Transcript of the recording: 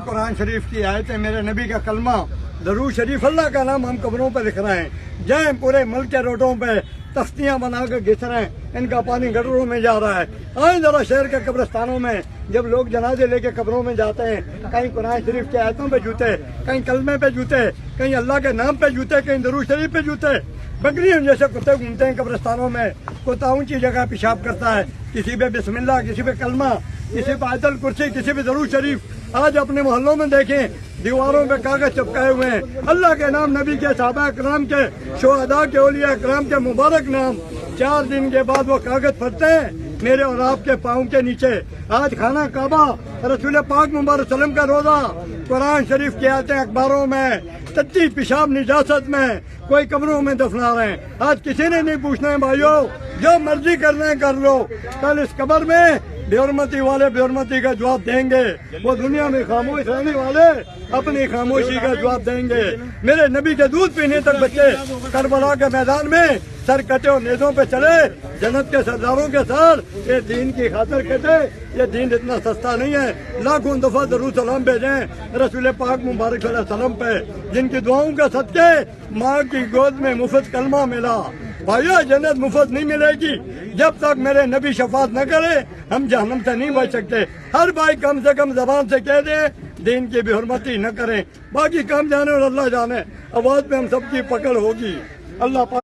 قرآن شریف کی آیتیں، میرے نبی کا کلمہ، درود شریف، اللہ کا نام ہم قبروں پہ لکھ رہے ہیں. جائیں پورے ملک کے روڈوں پہ تختیاں بنا کر گھس رہے ہیں، ان کا پانی گٹروں میں جا رہا ہے. آئیں ذرا شہر کے قبرستانوں میں جب لوگ جنازے لے کے قبروں میں جاتے ہیں، کہیں قرآن شریف کی آیتوں پہ جوتے، کہیں کلمے پہ جوتے، کہیں اللہ کے نام پہ جوتے، کہیں درود شریف پہ جوتے. بکریوں جیسے کتے گھومتے ہیں قبرستانوں میں. کتا اونچی جگہ پیشاب کرتا ہے، کسی پہ بسم اللہ، کسی پہ کلمہ، کسی پہ آیت الکرسی، کسی پہ درود شریف. آج اپنے محلوں میں دیکھیں دیواروں پہ کاغذ چپکائے ہوئے ہیں، اللہ کے نام، نبی کے، صحابہ کرام کے، شہداء کے، اولیاء کرام کے مبارک نام. 4 دن کے بعد وہ کاغذ پھٹتے ہیں میرے اور آپ کے پاؤں کے نیچے. آج خانہ کعبہ، رسول پاک مبارک صلی اللہ علیہ وسلم کا روزہ، قرآن شریف کی آیتیں اخباروں میں، تتی پیشاب نجاست میں، کوئی قبروں میں دفنا رہے ہیں. آج کسی نے نہیں پوچھنا ہے بھائیو، جو مرضی کرنا ہے کر لو. کل اس قبر میں بے حرمتی والے بے حرمتی کا جواب دیں گے، وہ دنیا میں خاموش رہنے والے اپنی خاموشی کا جواب دیں گے. میرے نبی کے دودھ پینے تک بچے کربلا کے میدان میں سر کٹے اور نیزوں پہ چلے جنت کے سرداروں کے ساتھ. یہ دین کی خاطر کہتے، یہ دین اتنا سستا نہیں ہے. لاکھوں دفعہ درود سلام بھیجیں رسول پاک مبارک صلی اللہ علیہ وسلم پہ، جن کی دعاؤں کا صدقے ماں کی گود میں مفت کلمہ ملا. بھائیو، جنت مفت نہیں ملے گی جب تک میرے نبی شفاعت نہ کرے. ہم جہنم سے نہیں بچ سکتے. ہر بھائی کم سے کم زبان سے کہہ دیں دین کی بے حرمتی نہ کریں. باقی کام جانے اور اللہ جانے، آواز پہ ہم سب کی پکڑ ہوگی. اللہ پاک